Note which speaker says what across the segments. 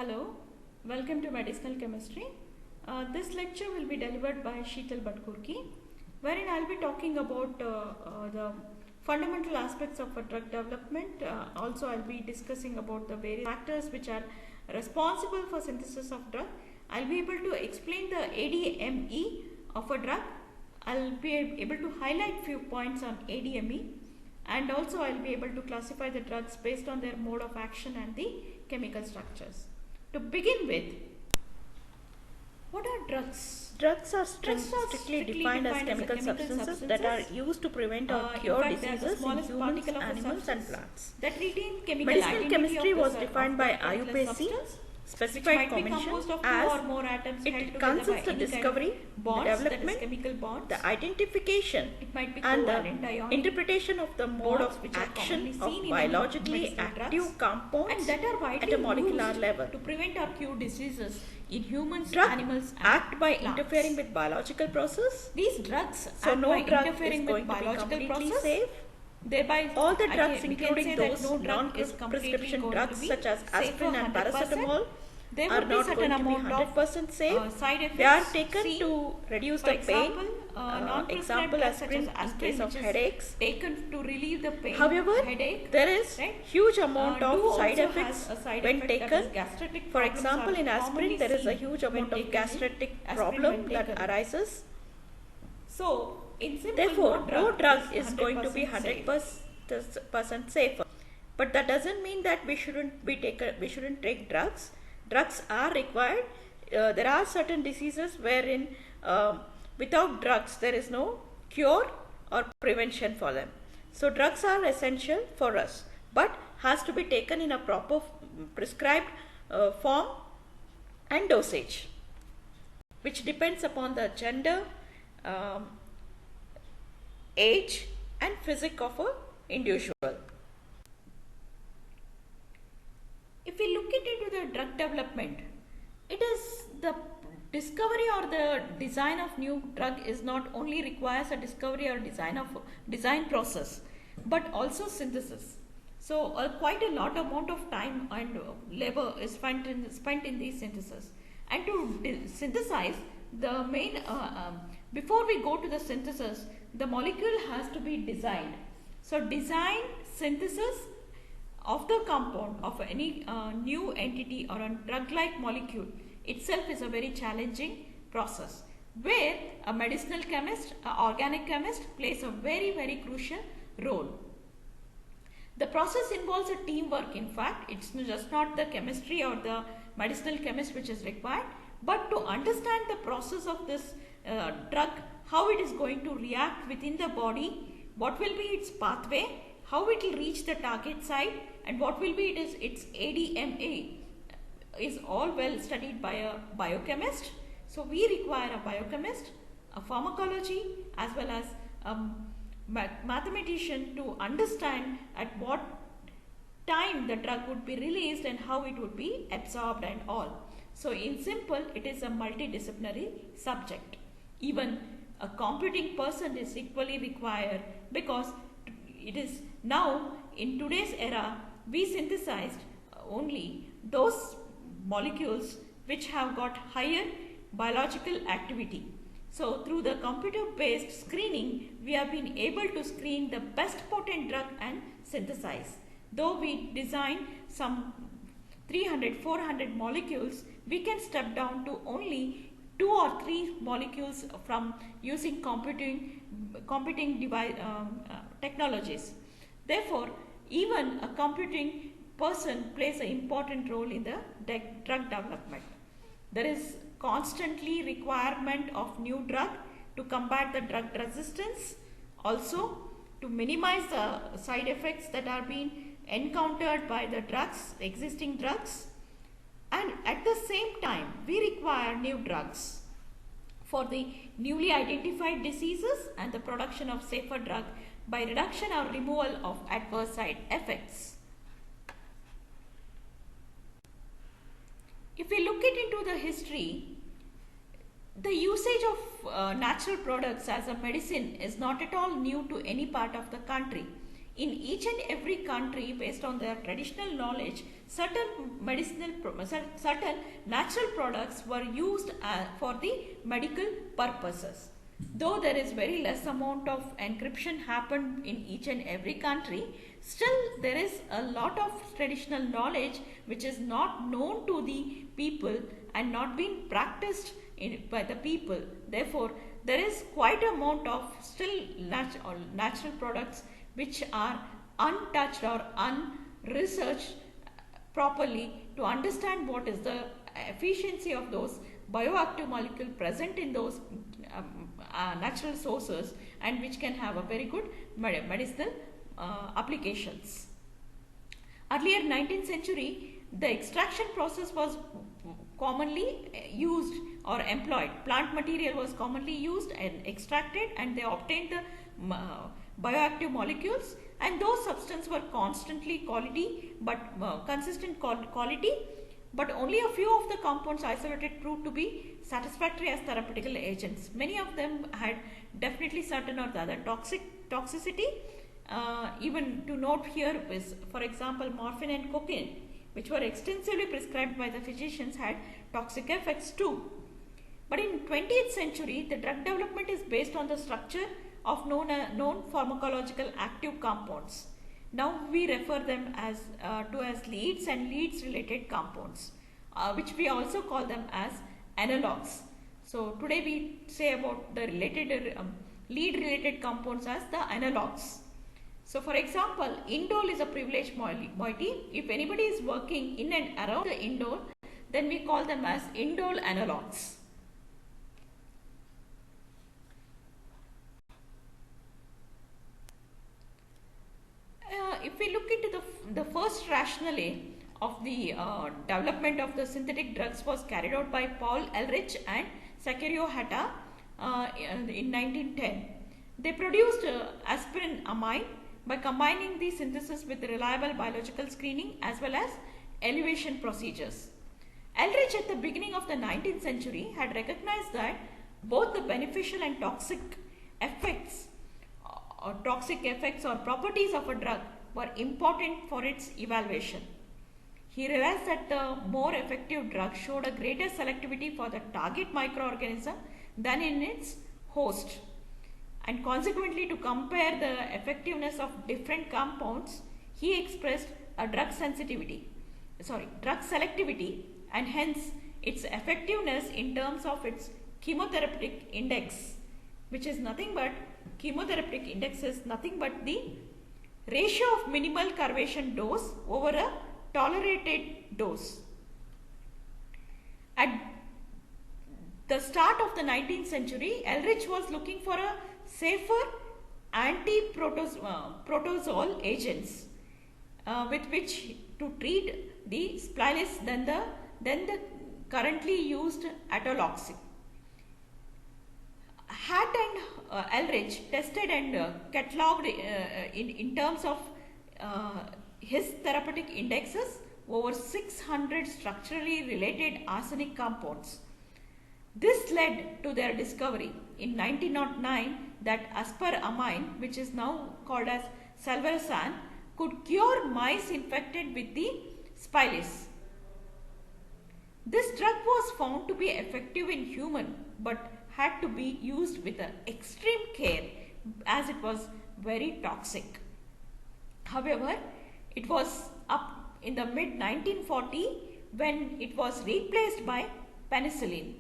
Speaker 1: Hello, welcome to Medicinal Chemistry. This lecture will be delivered by Sheetal Bhatkurki, wherein I will be talking about the fundamental aspects of a drug development. Also, I will be discussing about the various factors which are responsible for synthesis of drug. I will be able to explain the ADME of a drug. I will be able to highlight few points on ADME, and also I will be able to classify the drugs based on their mode of action and the chemical structures. To begin with, what are drugs?
Speaker 2: Drugs are strictly defined as chemical substances that are used to prevent or cure diseases in humans, animals and plants.
Speaker 1: That retain chemical
Speaker 2: Medicinal chemistry was defined by IUPAC, specified convention as it consists the discovery, the development, the identification and the interpretation of the mode of action of biologically active compounds at a molecular level.
Speaker 1: To prevent or cure diseases in humans,
Speaker 2: Drugs
Speaker 1: animals and
Speaker 2: act by
Speaker 1: plants.
Speaker 2: interfering with biological process.
Speaker 1: These drugs
Speaker 2: So
Speaker 1: act
Speaker 2: no
Speaker 1: by
Speaker 2: drug
Speaker 1: interfering
Speaker 2: is
Speaker 1: with
Speaker 2: going to be
Speaker 1: biological
Speaker 2: completely
Speaker 1: process.
Speaker 2: safe.
Speaker 1: Thereby,
Speaker 2: All the
Speaker 1: we
Speaker 2: drugs,
Speaker 1: can
Speaker 2: including
Speaker 1: say that
Speaker 2: those
Speaker 1: no drug is completely
Speaker 2: non-prescription
Speaker 1: going
Speaker 2: drugs
Speaker 1: to be
Speaker 2: such as
Speaker 1: safe
Speaker 2: aspirin
Speaker 1: for
Speaker 2: and
Speaker 1: 100%.
Speaker 2: paracetamol,
Speaker 1: There
Speaker 2: are
Speaker 1: would be
Speaker 2: not
Speaker 1: certain
Speaker 2: going to be
Speaker 1: amount of
Speaker 2: 100% safe.
Speaker 1: side effects.
Speaker 2: They are taken
Speaker 1: seen.
Speaker 2: to reduce
Speaker 1: For
Speaker 2: the pain.
Speaker 1: example, non-prescribed
Speaker 2: Example
Speaker 1: drugs such
Speaker 2: aspirin
Speaker 1: as
Speaker 2: in case of
Speaker 1: which is
Speaker 2: headaches.
Speaker 1: taken to relieve the pain.
Speaker 2: However,
Speaker 1: headache,
Speaker 2: there is
Speaker 1: right?
Speaker 2: huge amount
Speaker 1: do
Speaker 2: of side
Speaker 1: also
Speaker 2: effects
Speaker 1: has a side
Speaker 2: when
Speaker 1: effect that is
Speaker 2: taken.
Speaker 1: gastritic
Speaker 2: For
Speaker 1: problems
Speaker 2: example,
Speaker 1: are
Speaker 2: in aspirin
Speaker 1: commonly
Speaker 2: there is a
Speaker 1: seen
Speaker 2: huge
Speaker 1: when
Speaker 2: amount of
Speaker 1: taken
Speaker 2: gastric
Speaker 1: aspirin
Speaker 2: problem
Speaker 1: when
Speaker 2: that
Speaker 1: taken.
Speaker 2: arises.
Speaker 1: So, in simple,
Speaker 2: Therefore, no drug is going to be
Speaker 1: 100%
Speaker 2: 100% safer. But that doesn't mean that we shouldn't take drugs. Drugs are required. There are certain diseases wherein without drugs there is no cure or prevention for them. So drugs are essential for us, but has to be taken in a proper prescribed form and dosage, which depends upon the gender, age and physique of a individual.
Speaker 1: If we look into the drug development, it is the discovery or the design of new drug is not only requires a discovery or design process, but also synthesis. So quite a lot amount of time and labor is spent in these synthesis. And to synthesize the main before we go to the synthesis, the molecule has to be designed. So design, synthesis of the compound of any new entity or a drug-like molecule itself is a very challenging process, where a medicinal chemist, organic chemist plays a very crucial role. The process involves a teamwork. In fact, it's just not the chemistry or the medicinal chemist which is required, but to understand the process of this drug, how it is going to react within the body, what will be its pathway, how it will reach the target site, and what will be its ADME is all well studied by a biochemist. So we require a biochemist, a pharmacology as well as a mathematician to understand at what time the drug would be released and how it would be absorbed and all. So in simple, it is a multidisciplinary subject. Even a computing person is equally required, because it is now in today's era we synthesized only those molecules which have got higher biological activity. So through the computer based screening, we have been able to screen the best potent drug and synthesize. Though we design some 300-400 molecules, we can step down to only 2 or 3 molecules from using computing device technologies. Therefore, even a computing person plays an important role in the drug development. There is constantly requirement of new drug to combat the drug resistance, also to minimize the side effects that are being encountered by the drugs, existing drugs, and at the same time we require new drugs for the newly identified diseases and the production of safer drug by reduction or removal of adverse side effects. If we look into the history, the usage of natural products as a medicine is not at all new to any part of the country. in each and every country, based on their traditional knowledge, certain natural products were used for the medical purposes. Though there is very less amount of encryption happened in each and every country, still there is a lot of traditional knowledge which is not known to the people and not being practiced by the people. Therefore, there is quite a amount of still natural products which are untouched or unresearched properly to understand what is the efficiency of those bioactive molecule present in those natural sources, and which can have a very good medicinal applications. Earlier 19th century, the extraction process was commonly used or employed. Plant material was commonly used and extracted, and they obtained the bioactive molecules, and those substances were constantly consistent quality, but only a few of the compounds isolated proved to be satisfactory as therapeutical agents. Many of them had definitely certain or the other toxicity. Even to note here is, for example, morphine and cocaine, which were extensively prescribed by the physicians, had toxic effects too. But in 20th century, the drug development is based on the structure of known pharmacological active compounds. Now we refer them as leads and leads related compounds, which we also call them as analogs. So today we say about the lead related compounds as the analogs. So for example, indole is a privileged moiety. If anybody is working in and around the indole, then we call them as indole analogs. If we look into the first rationale of the development of the synthetic drugs was carried out by Paul Ehrlich and Sakhario Hatta in 1910. They produced aspirin amine by combining the synthesis with reliable biological screening as well as elevation procedures. Ehrlich at the beginning of the 19th century had recognized that both the beneficial and toxic effects or properties of a drug were important for its evaluation. He realized that the more effective drug showed a greater selectivity for the target microorganism than in its host, and consequently, to compare the effectiveness of different compounds, he expressed a drug selectivity, and hence its effectiveness in terms of its chemotherapeutic index, which is nothing but the ratio of minimal curvation dose over a tolerated dose. At the start of the 19th century, Ehrlich was looking for a safer anti-protozoal agents with which to treat the splilis than the currently used atoloxy. Hatt and Ehrlich tested and catalogued in terms of his therapeutic indexes over 600 structurally related arsenic compounds. This led to their discovery in 1909 that asparamine, which is now called as salvarsan, could cure mice infected with the splilis. This drug was found to be effective in human, but had to be used with extreme care as it was very toxic. However, it was up in the mid 1940 when it was replaced by penicillin.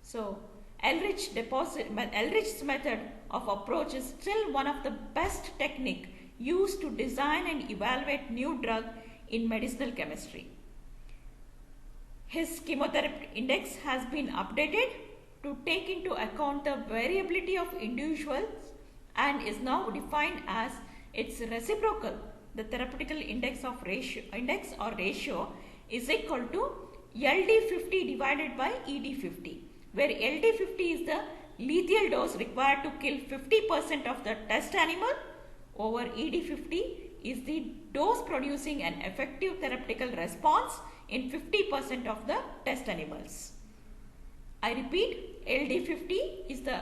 Speaker 1: So Ehrlich's method of approach is still one of the best techniques used to design and evaluate new drug in medicinal chemistry. His chemotherapy index has been updated to take into account the variability of individuals and is now defined as its reciprocal. The therapeutical index ratio is equal to LD50 divided by ED50, where LD50 is the lethal dose required to kill 50% of the test animal over ED50 is the dose producing an effective therapeutical response in 50% of the test animals. I repeat, LD50 is the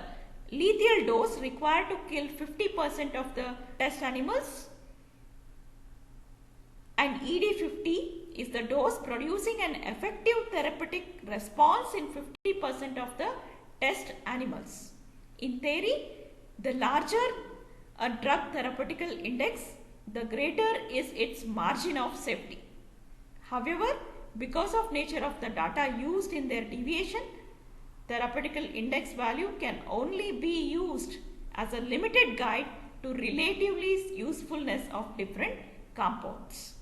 Speaker 1: lethal dose required to kill 50% of the test animals and ED50 is the dose producing an effective therapeutic response in 50% of the test animals. In theory, the larger a drug therapeutical index, the greater is its margin of safety. However, because of nature of the data used in their deviation, therapeutical index value can only be used as a limited guide to relatively usefulness of different compounds.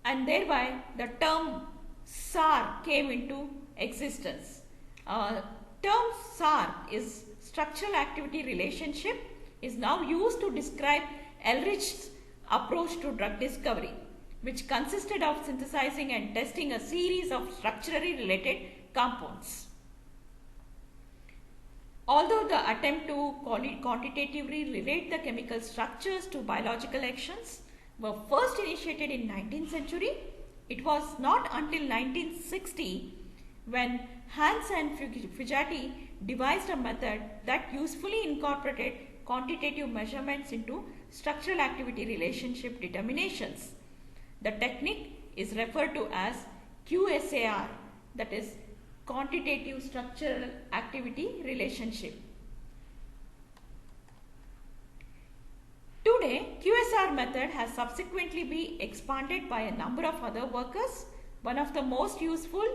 Speaker 1: And thereby the term SAR came into existence. Term SAR is structural activity relationship is now used to describe Ehrlich's approach to drug discovery, which consisted of synthesizing and testing a series of structurally related compounds. Although the attempt to quantitatively relate the chemical structures to biological actions were first initiated in 19th century, it was not until 1960 when Hans and Fujati devised a method that usefully incorporated quantitative measurements into structural activity relationship determinations. The technique is referred to as QSAR, that is quantitative structural activity relationship. Today, QSAR method has subsequently been expanded by a number of other workers. One of the most useful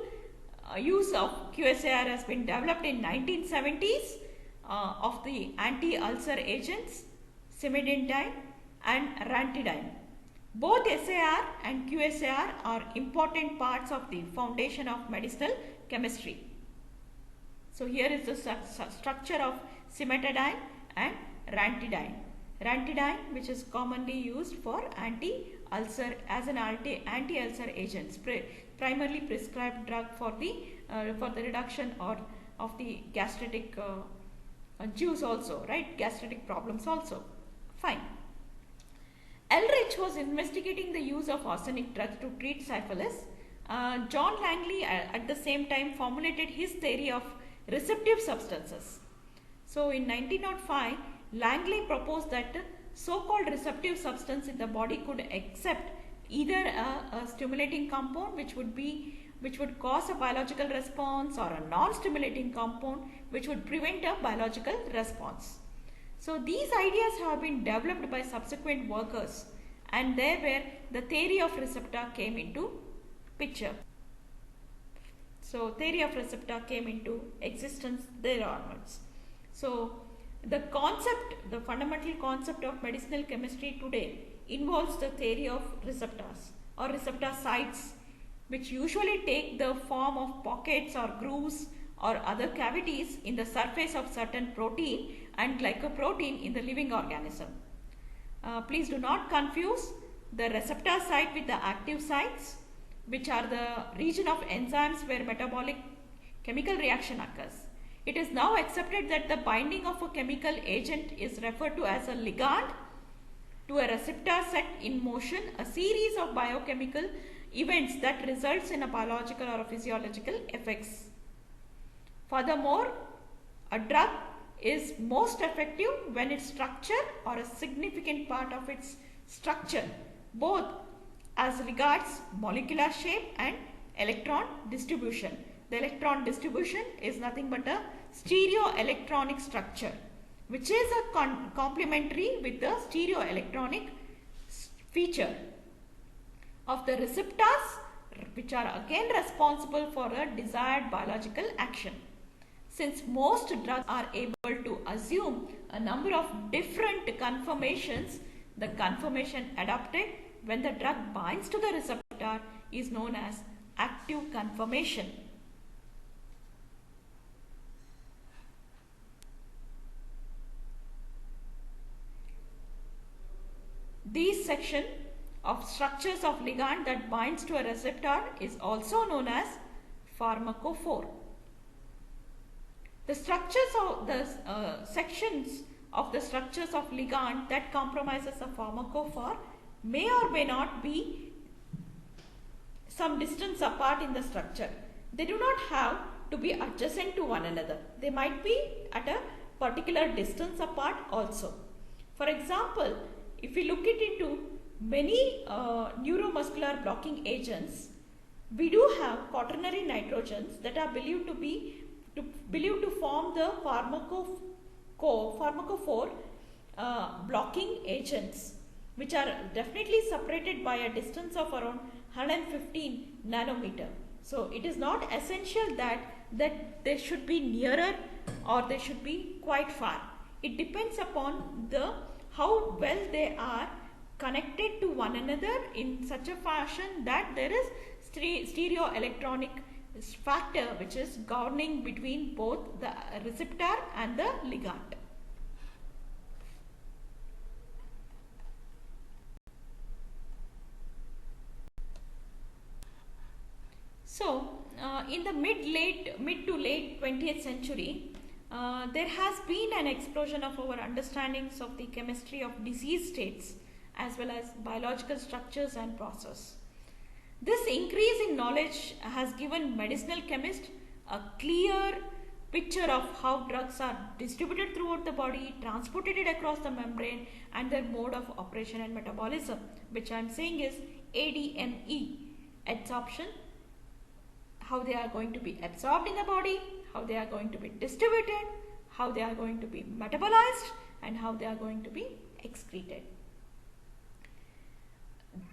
Speaker 1: use of QSAR has been developed in 1970s of the anti-ulcer agents cimetidine and ranitidine. Both SAR and QSAR are important parts of the foundation of medicinal chemistry. So here is the structure of cimetidine and ranitidine. Ranitidine, which is commonly used for anti-ulcer as an anti-ulcer agent, primarily prescribed drug for the reduction of the gastritic juice also, right? Gastritic problems also. Fine. Ehrlich was investigating the use of arsenic drugs to treat syphilis. John Langley at the same time formulated his theory of receptive substances. So in 1905, Langley proposed that so-called receptive substance in the body could accept either a stimulating compound which would cause a biological response, or a non-stimulating compound which would prevent a biological response. So these ideas have been developed by subsequent workers, and there where the theory of receptor came into picture. So theory of receptor came into existence there onwards. So the fundamental concept of medicinal chemistry today involves the theory of receptors or receptor sites, which usually take the form of pockets or grooves or other cavities in the surface of certain protein and glycoprotein in the living organism. Please do not confuse the receptor site with the active sites, which are the region of enzymes where metabolic chemical reaction occurs. It is now accepted that the binding of a chemical agent is referred to as a ligand to a receptor set in motion a series of biochemical events that results in a biological or a physiological effects. Furthermore, a drug is most effective when its structure or a significant part of its structure, both as regards molecular shape and electron distribution. The electron distribution is nothing but a stereoelectronic structure, which is a complementary with the stereoelectronic feature of the receptors, which are again responsible for a desired biological action. Since most drugs are able to assume a number of different conformations, the conformation adopted when the drug binds to the receptor is known as active conformation. This section of structures of ligand that binds to a receptor is also known as pharmacophore. The structures of the sections of the structures of ligand that compromises a pharmacophore may or may not be some distance apart in the structure. They do not have to be adjacent to one another. They might be at a particular distance apart also. For example, if we look it into many neuromuscular blocking agents, we do have quaternary nitrogens that are believed to form the pharmacophore blocking agents, which are definitely separated by a distance of around 115 nanometer. So it is not essential that they should be nearer or they should be quite far. It depends upon how well they are connected to one another in such a fashion that there is stereoelectronic factor which is governing between both the receptor and the ligand. So, in the mid to late 20th century, there has been an explosion of our understandings of the chemistry of disease states as well as biological structures and process. This increase in knowledge has given medicinal chemists a clear picture of how drugs are distributed throughout the body, transported across the membrane, and their mode of operation and metabolism, which I am saying is ADME, absorption, how they are going to be absorbed in the body, how they are going to be distributed, how they are going to be metabolized, and how they are going to be excreted.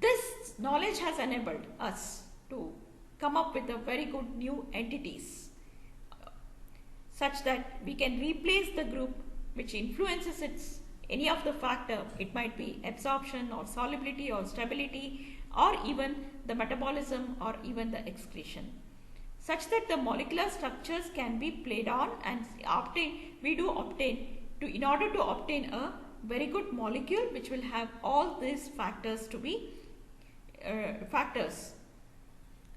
Speaker 1: This knowledge has enabled us to come up with a very good new entities such that we can replace the group which influences any of the factor. It might be absorption or solubility or stability or even the metabolism or even the excretion, such that the molecular structures can be played on and in order to obtain a very good molecule which will have all these factors to be factors.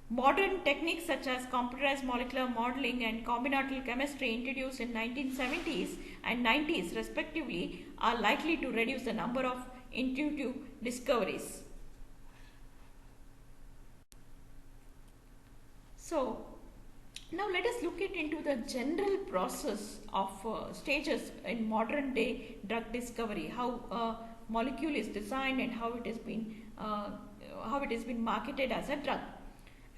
Speaker 1: Modern techniques such as computerized molecular modeling and combinatorial chemistry introduced in 1970s and 90s respectively are likely to reduce the number of intuitive discoveries. So, now let us look into the general process of stages in modern day drug discovery, how a molecule is designed and how it has been marketed as a drug.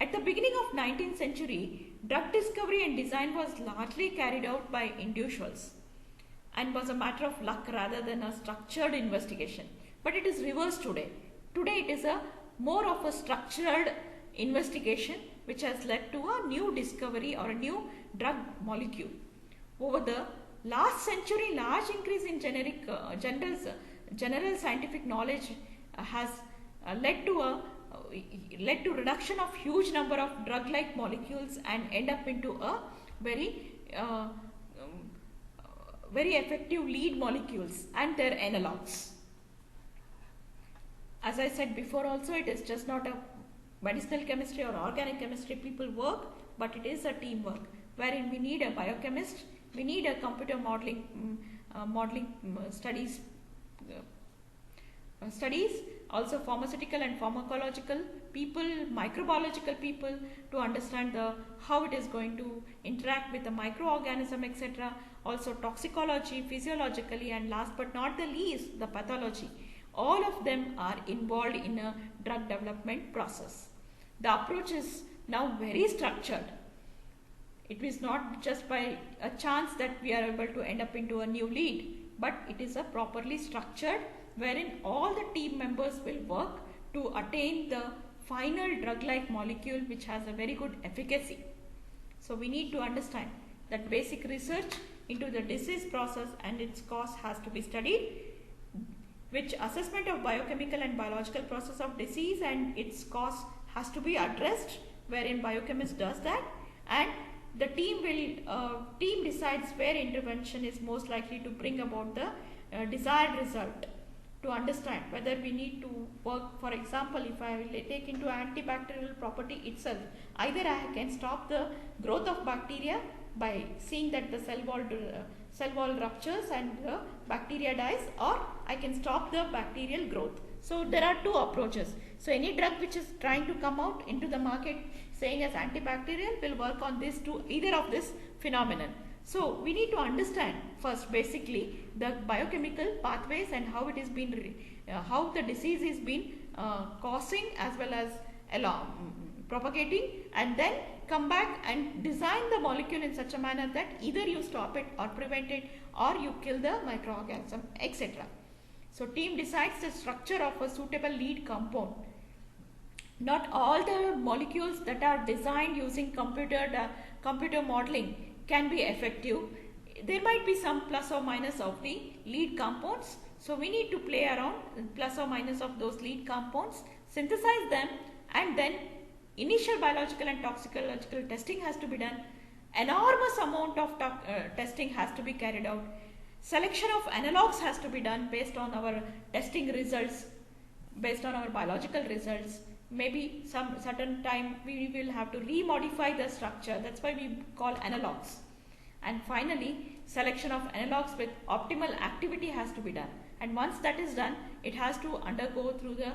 Speaker 1: At the beginning of 19th century, drug discovery and design was largely carried out by individuals and was a matter of luck rather than a structured investigation. But it is reversed today. Today it is more of a structured investigation which has led to a new discovery or a new drug molecule. Over the last century, large increase in general scientific knowledge has led to reduction of huge number of drug-like molecules and end up into a very effective lead molecules and their analogues. As I said before also, it is just not a medicinal chemistry or organic chemistry people work, but it is a teamwork wherein we need a biochemist, we need a computer modeling studies, also pharmaceutical and pharmacological people, microbiological people to understand how it is going to interact with the microorganism, etc. Also toxicology, physiologically, and last but not the least, the pathology. All of them are involved in a drug development process. The approach is now very structured. It is not just by a chance that we are able to end up into a new lead, but it is a properly structured wherein all the team members will work to attain the final drug-like molecule which has a very good efficacy. So we need to understand that basic research into the disease process and its cause has to be studied, which assessment of biochemical and biological process of disease and its cause has to be addressed, wherein biochemist does that, and the team decides where intervention is most likely to bring about the desired result. To understand whether we need to work, for example, if I will take into antibacterial property itself, either I can stop the growth of bacteria by seeing that the cell wall ruptures and the bacteria dies, or I can stop the bacterial growth. So there are two approaches. So any drug which is trying to come out into the market saying as antibacterial will work on either of this phenomenon. So we need to understand first basically the biochemical pathways and how it is been how the disease is been causing as well as propagating, and then come back and design the molecule in such a manner that either you stop it or prevent it or you kill the microorganism, etc. So team decides the structure of a suitable lead compound. Not all the molecules that are designed using computer modeling can be effective. There might be some plus or minus of the lead compounds. So we need to play around plus or minus of those lead compounds, synthesize them, and then initial biological and toxicological testing has to be done. Enormous amount of testing has to be carried out. Selection of analogues has to be done based on our testing results, based on our biological results. Maybe some certain time we will have to remodify the structure. That's why we call analogues. And finally, selection of analogues with optimal activity has to be done. And once that is done, it has to undergo through the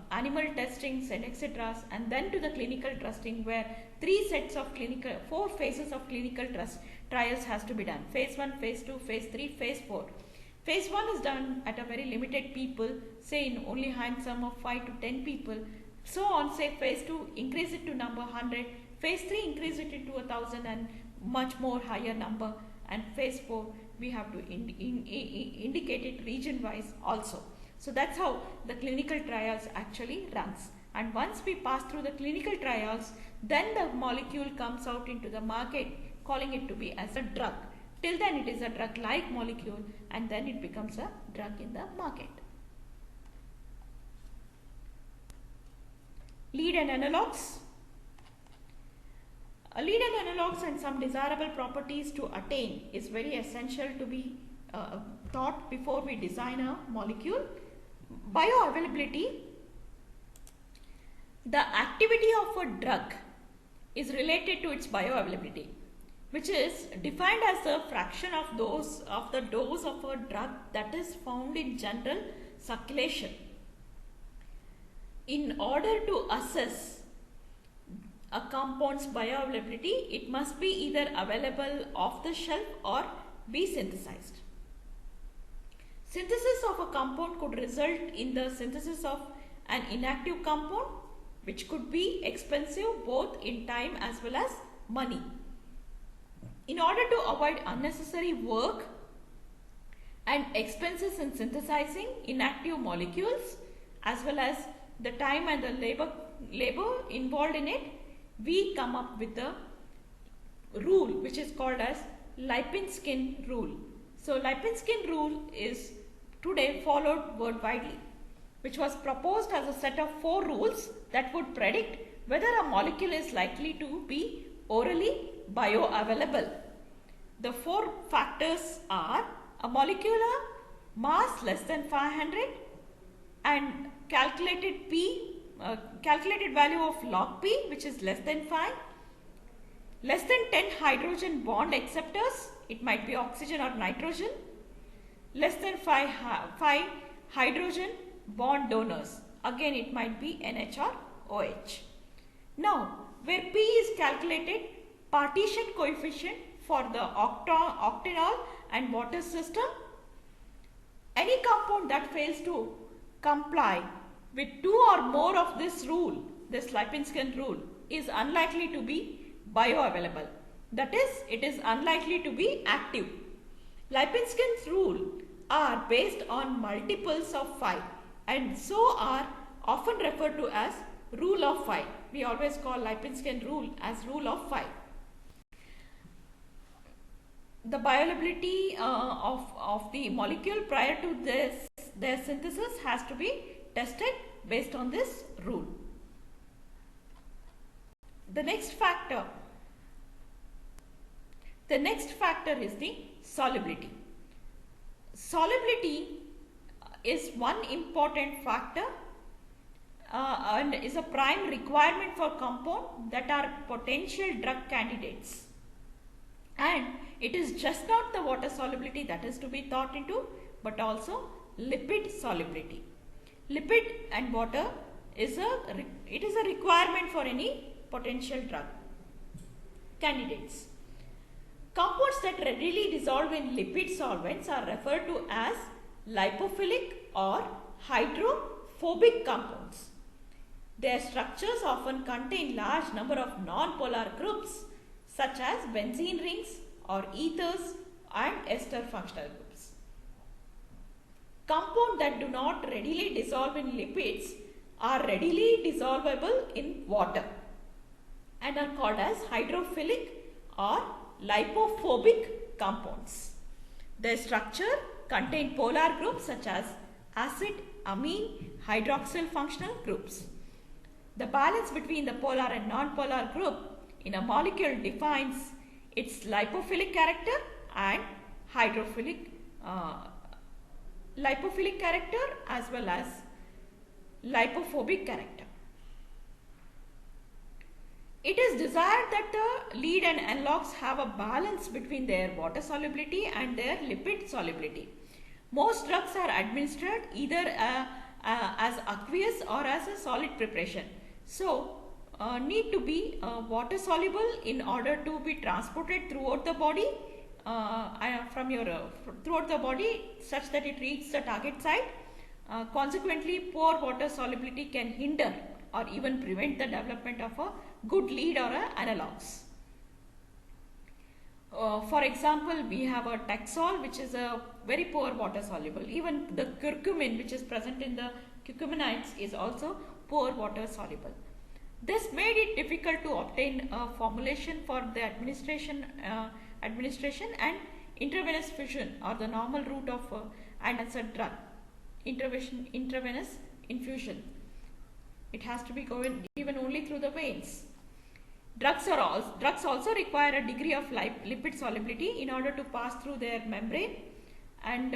Speaker 1: animal testings and etc. and then to the clinical testing, where 4 phases of clinical trials has to be done. Phase 1, phase 2, phase 3, phase 4. Phase 1 is done at a very limited people, say in only handsome of 5 to 10 people. So on, say phase 2, increase it to number 100. Phase 3, increase it into 1000 and much more higher number. And phase 4, we have to indicate it region wise also. So that's how the clinical trials actually runs. And once we pass through the clinical trials, then the molecule comes out into the market, calling it to be as a drug. Till then it is a drug-like molecule, and then it becomes a drug in the market. Lead and analogues. A lead and analogues and some desirable properties to attain is very essential to be thought before we design a molecule. Bioavailability. The activity of a drug is related to its bioavailability, which is defined as the fraction of the dose of a drug that is found in general circulation. In order to assess a compound's bioavailability, it must be either available off the shelf or be synthesized. Synthesis of a compound could result in the synthesis of an inactive compound, which could be expensive both in time as well as money. In order to avoid unnecessary work and expenses in synthesizing inactive molecules, as well as the time and the labor involved in it, we come up with a rule which is called as Lipinski's rule. So Lipinski's rule is today followed worldwide, which was proposed as a set of 4 rules that would predict whether a molecule is likely to be orally bioavailable. The 4 factors are a molecular mass less than 500 and calculated value of log P, which is less than 5, less than 10 hydrogen bond acceptors, it might be oxygen or nitrogen, less than 5 hydrogen bond donors, again it might be NH or OH. Now, where P is calculated partition coefficient for the octanol and water system, any compound that fails to comply with 2 or more of this rule, this Lipinski's rule, is unlikely to be bioavailable. That is, it is unlikely to be active. Lipinski's rule are based on multiples of 5 and so are often referred to as rule of 5. We always call Lipinski's rule as rule of 5. The bioavailability of the molecule prior to their synthesis has to be tested based on this rule. The next factor is the solubility. Solubility is one important factor and is a prime requirement for compound that are potential drug candidates. And it is just not the water solubility that is to be thought into, but also lipid solubility. Lipid and water is a requirement for any potential drug candidates. Compounds that readily dissolve in lipid solvents are referred to as lipophilic or hydrophobic compounds. Their structures often contain large number of non-polar groups such as benzene rings or ethers and ester functional groups. Compounds that do not readily dissolve in lipids are readily dissolvable in water and are called as hydrophilic or lipophobic compounds. Their structure contain polar groups such as acid, amine, hydroxyl functional groups. The balance between the polar and non-polar group in a molecule defines its lipophilic character and lipophilic character as well as lipophobic character. It is desired that the lead and analogues have a balance between their water solubility and their lipid solubility. Most drugs are administered either as aqueous or as a solid preparation. So, need to be water soluble in order to be transported throughout the body throughout the body such that it reaches the target site. Consequently, poor water solubility can hinder or even prevent the development of a good lead or analogues. For example, we have a Taxol, which is a very poor water soluble. Even the curcumin, which is present in the curcuminoids, is also poor water soluble. This made it difficult to obtain a formulation for the administration and intravenous fusion or the normal route of cancer drug. Intravenous infusion. It has to be given only through the veins. Drugs also require a degree of lipid solubility in order to pass through their membrane, and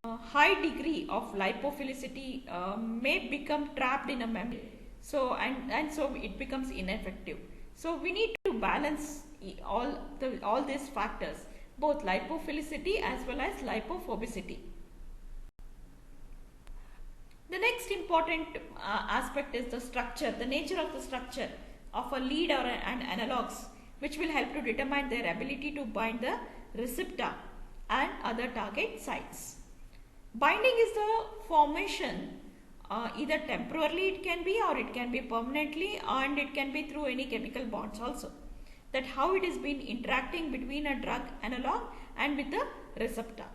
Speaker 1: high degree of lipophilicity may become trapped in a membrane. So so it becomes ineffective. So we need to balance all these factors, both lipophilicity as well as lipophobicity. The next important aspect is the structure, the nature of the structure of a lead or an analogues, which will help to determine their ability to bind the receptor and other target sites. Binding is the formation, either temporarily it can be or it can be permanently, and it can be through any chemical bonds also. That how it has been interacting between a drug analog and with the receptor.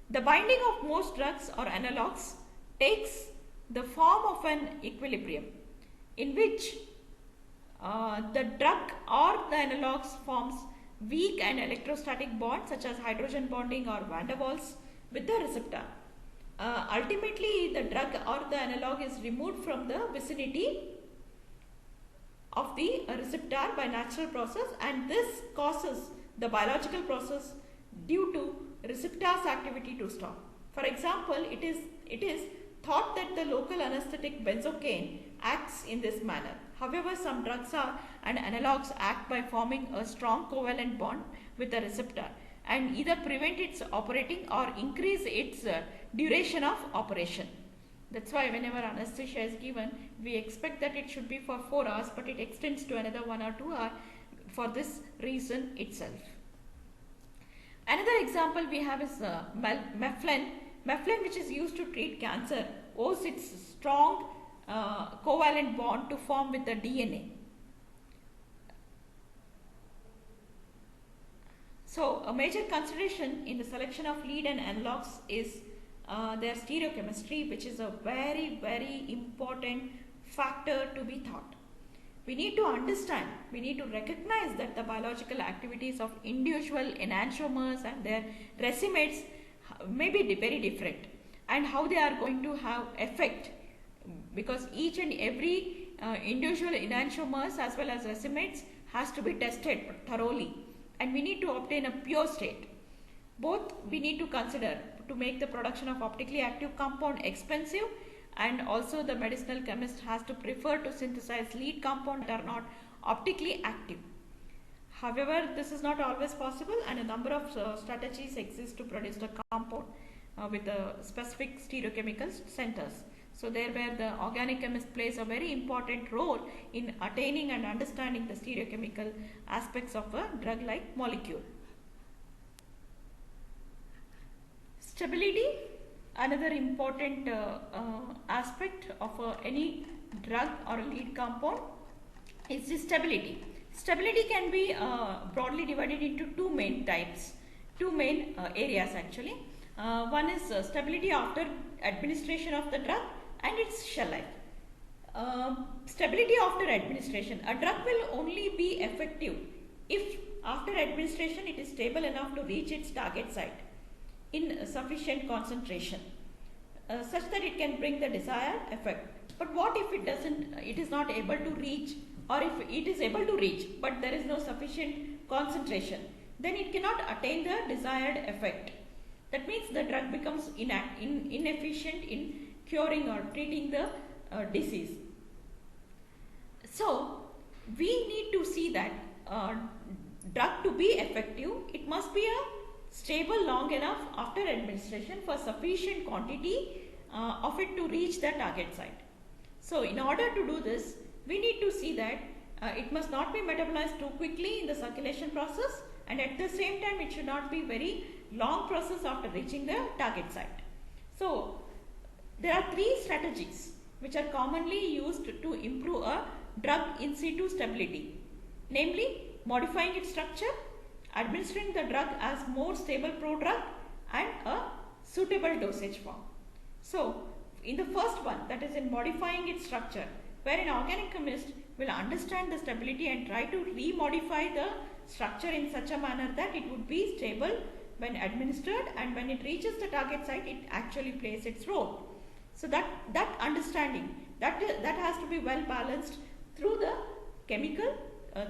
Speaker 1: The binding of most drugs or analogues takes the form of an equilibrium in which the drug or the analogues forms weak and electrostatic bonds such as hydrogen bonding or van der Waals with the receptor. Ultimately, the drug or the analog is removed from the vicinity of the receptor by natural process, and this causes the biological process due to receptor's activity to stop. For example, it is thought that the local anesthetic benzocaine acts in this manner. However, some drugs and analogues act by forming a strong covalent bond with the receptor and either prevent its operating or increase its duration of operation. That's why whenever anesthesia is given, we expect that it should be for 4 hours, but it extends to another 1 or 2 hours for this reason itself. Another example we have is meflin. Meflin, which is used to treat cancer, owes its strong covalent bond to form with the DNA. So, a major consideration in the selection of lead and analogues is their stereochemistry, which is a very, very important factor to be thought. We need to understand, we need to recognize that the biological activities of individual enantiomers and their racemates may be very different, and how they are going to have effect, because each and every individual enantiomers as well as racemates has to be tested thoroughly, and we need to obtain a pure state. Both we need to consider to make the production of optically active compound expensive, and also the medicinal chemist has to prefer to synthesize lead compound that are not optically active. However, this is not always possible, and a number of strategies exist to produce the compound with specific stereochemical centers. So there where the organic chemist plays a very important role in attaining and understanding the stereochemical aspects of a drug-like molecule. Stability, another important aspect of any drug or a lead compound is the stability. Stability can be broadly divided into two main types, two main areas actually. One is stability after administration of the drug and its shelf life. Stability after administration. A drug will only be effective if after administration it is stable enough to reach its target site in sufficient concentration such that it can bring the desired effect. But what if it is not able to reach, or if it is able to reach but there is no sufficient concentration, then it cannot attain the desired effect. That means the drug becomes inefficient in curing or treating the disease. So we need to see that drug to be effective, it must be a stable long enough after administration for sufficient quantity of it to reach the target site. So in order to do this, we need to see that it must not be metabolized too quickly in the circulation process, and at the same time it should not be very long process after reaching the target site. So there are three strategies which are commonly used to improve a drug in situ stability, namely modifying its structure, administering the drug as more stable prodrug, and a suitable dosage form. So in the first one, that is in modifying its structure, where an organic chemist will understand the stability and try to remodify the structure in such a manner that it would be stable when administered, and when it reaches the target site it actually plays its role. So that understanding that has to be well balanced through the chemical,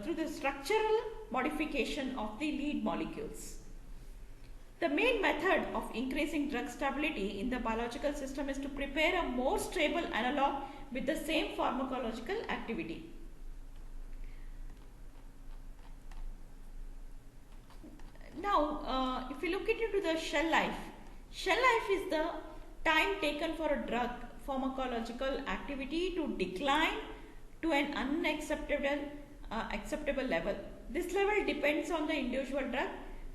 Speaker 1: through the structural modification of the lead molecules. The main method of increasing drug stability in the biological system is to prepare a more stable analog with the same pharmacological activity. Now, if we look into the shelf life is the time taken for a drug pharmacological activity to decline to an acceptable level. This level depends on the individual drug,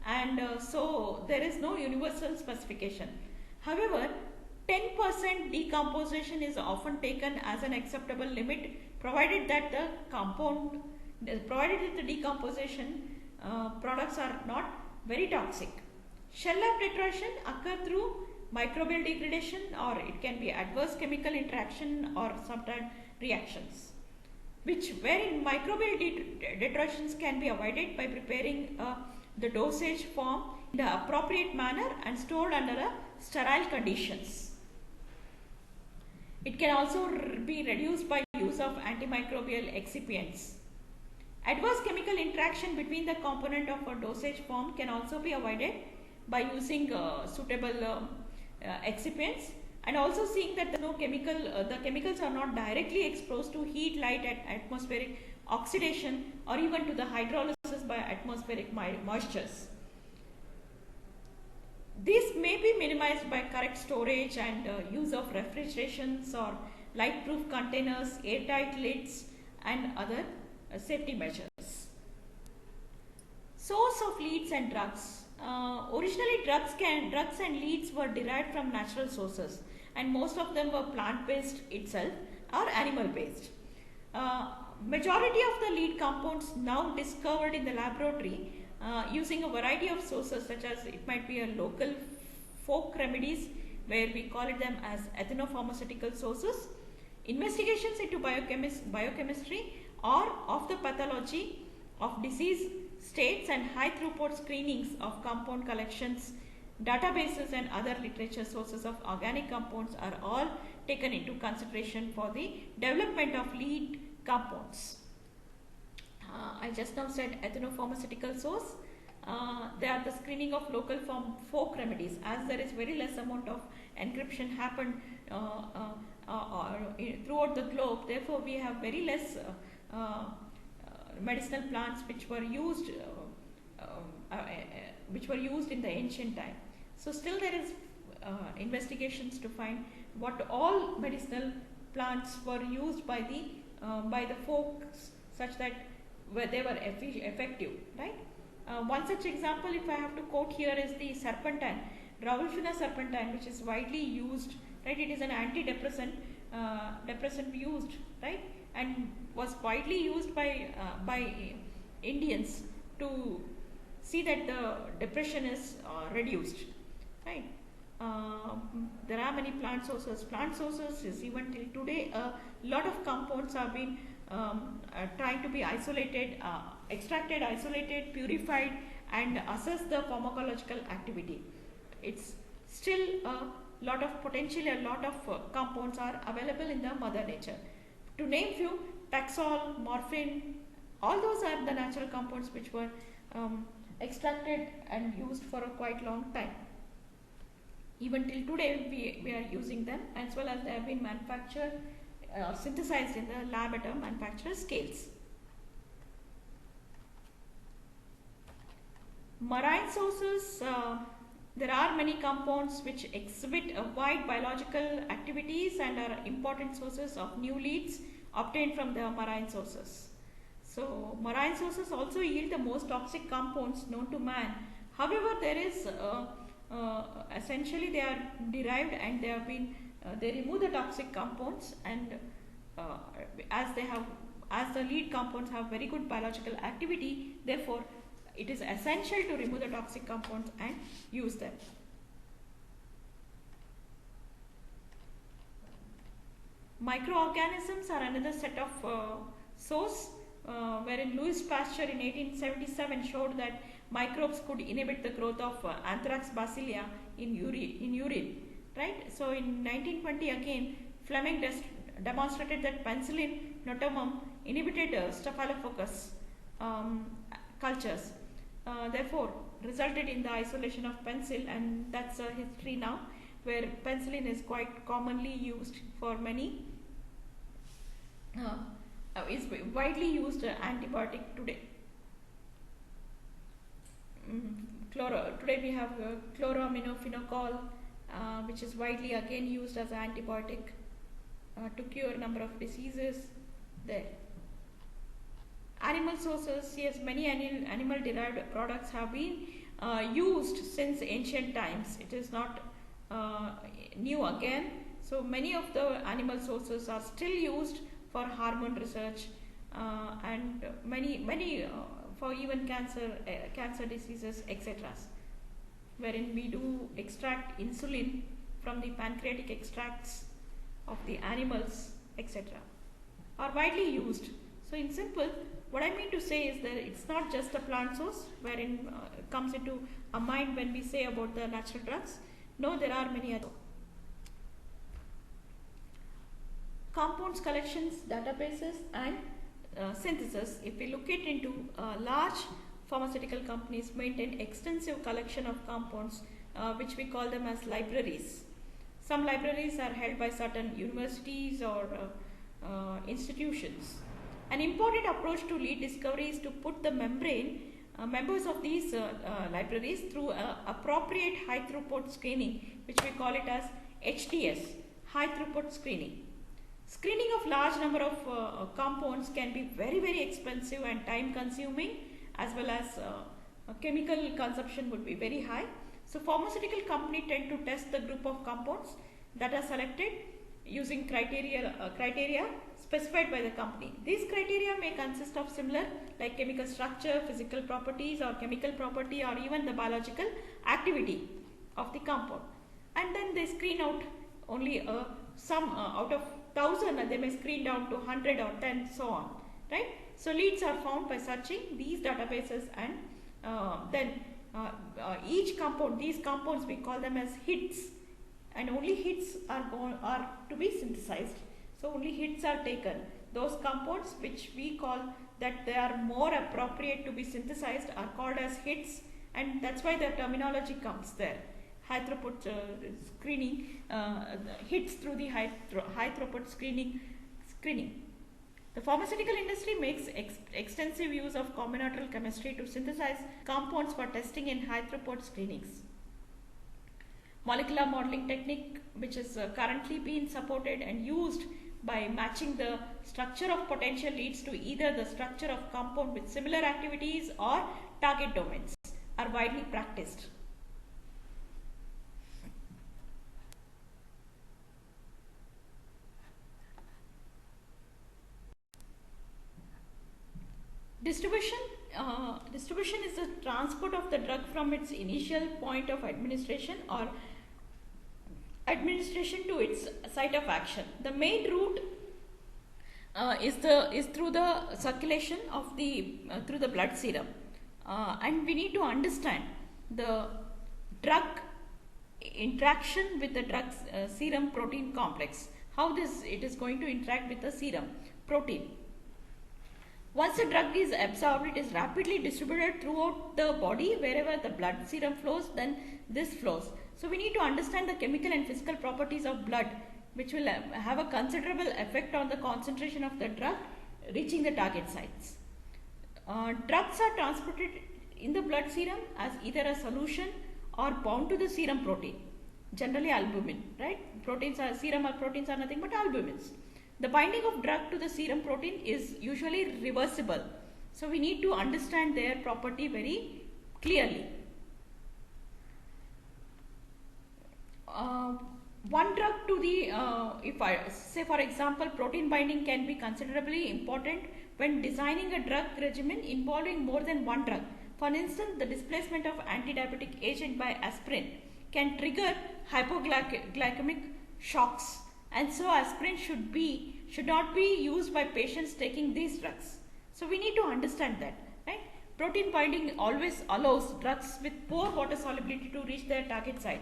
Speaker 1: and so there is no universal specification. However, 10% decomposition is often taken as an acceptable limit, provided that the decomposition products are not very toxic. Shell life deterioration occur through microbial degradation, or it can be adverse chemical interaction or sometimes reactions, wherein microbial deteriorations can be avoided by preparing the dosage form in the appropriate manner and stored under sterile conditions. It can also be reduced by use of antimicrobial excipients. Adverse chemical interaction between the component of a dosage form can also be avoided by using suitable excipients, and also seeing that the chemicals are not directly exposed to heat, light, and atmospheric oxidation, or even to the hydrolysis by atmospheric moistures. This may be minimized by correct storage and use of refrigerations or light-proof containers, airtight lids, and other safety measures. Source of leads and drugs. Originally, drugs and leads were derived from natural sources, and most of them were plant-based itself or animal-based. Majority of the lead compounds now discovered in the laboratory using a variety of sources, such as it might be a local folk remedies, where we call it them as ethnopharmaceutical sources, investigations into biochemistry or of the pathology of disease states, and high throughput screenings of compound collections, databases, and other literature sources of organic compounds are all taken into consideration for the development of lead compounds. I just now said ethnopharmaceutical source. They are the screening of local folk remedies, as there is very less amount of encryption happened throughout the globe. Therefore, we have very less medicinal plants which were used in the ancient time. So still there is investigations to find what all medicinal plants were used by the folks such that where they were effective, right? One such example, if I have to quote here, is the serpentine, Rauwolfina serpentine, which is widely used, right? It is an antidepressant, depressant used, right? And was widely used by Indians to see that the depression is reduced, right? There are many plant sources. Plant sources is even till today a lot of compounds have been trying to be isolated, extracted, isolated, purified, and assess the pharmacological activity. It's still a lot of potential, a lot of compounds are available in the mother nature. To name few, Taxol, morphine, all those are the natural compounds which were extracted and used for a quite long time. Even till today we are using them, as well as they have been manufactured, synthesized in the lab at a manufacturer scales. Marine sources, there are many compounds which exhibit a wide biological activities and are important sources of new leads obtained from the marine sources. So marine sources also yield the most toxic compounds known to man. However, there is essentially they are derived and they have been they remove the toxic compounds, and as the lead compounds have very good biological activity, therefore it is essential to remove the toxic compounds and use them. Microorganisms are another set of source, wherein Louis Pasteur in 1877 showed that microbes could inhibit the growth of Anthrax bacillia in urine, right? So in 1920 again, Fleming demonstrated that penicillin notamum inhibited Staphylococcus cultures, therefore resulted in the isolation of penicillin, and that's a history now, where penicillin is quite commonly used for many, is widely used antibiotic today. Today we have chloroaminophenol, which is widely again used as an antibiotic to cure a number of diseases there. Animal sources, yes, many animal derived products have been used since ancient times. It is not new again. So many of the animal sources are still used for hormone research, and many for even cancer diseases, etc., wherein we do extract insulin from the pancreatic extracts of the animals, etc., are widely used. So in simple, what I mean to say is that it's not just a plant source wherein comes into our mind when we say about the natural drugs. No, there are many other compounds, collections, databases, and synthesis. If we look into large pharmaceutical companies maintain extensive collection of compounds, which we call them as libraries. Some libraries are held by certain universities or institutions. An important approach to lead discovery is to put the members of these libraries through appropriate high throughput screening, which we call it as HTS, high throughput screening. Screening of large number of compounds can be very expensive and time consuming, as well as chemical consumption would be very high. So pharmaceutical company tend to test the group of compounds that are selected using criteria specified by the company. These criteria may consist of similar like chemical structure, physical properties, or chemical property, or even the biological activity of the compound. And then they screen out only some out of 1000, they may screen down to 100 or 10, so on, right? So leads are found by searching these databases, and then each compound, these compounds we call them as hits, and only hits are to be synthesized. So only hits are taken. Those compounds which we call that they are more appropriate to be synthesized are called as hits, and that's why the terminology comes there. High throughput screening, hits through the high throughput screening. The pharmaceutical industry makes extensive use of combinatorial chemistry to synthesize compounds for testing in high throughput screenings. molecular modeling technique, which is currently being supported and used by matching the structure of potential leads to either the structure of compound with similar activities or target domains, are widely practiced. Distribution is the transport of the drug from its initial point of administration or administration to its site of action. The main route is through the circulation of the through the blood serum, and we need to understand the drug interaction with the drug serum protein complex. How it is going to interact with the serum protein. Once the drug is absorbed, it is rapidly distributed throughout the body. Wherever the blood serum flows, then this flows. So we need to understand the chemical and physical properties of blood, which will have a considerable effect on the concentration of the drug reaching the target sites. Drugs are transported in the blood serum as either a solution or bound to the serum protein, generally albumin, right? Serum or proteins are nothing but albumins. The binding of drug to the serum protein is usually reversible. So we need to understand their property very clearly. One drug to the, if I say for example, protein binding can be considerably important when designing a drug regimen involving more than one drug. For instance, the displacement of antidiabetic agent by aspirin can trigger hypoglycemic shocks, and so aspirin should not be used by patients taking these drugs. So we need to understand that, right? Protein binding always allows drugs with poor water solubility to reach their target site.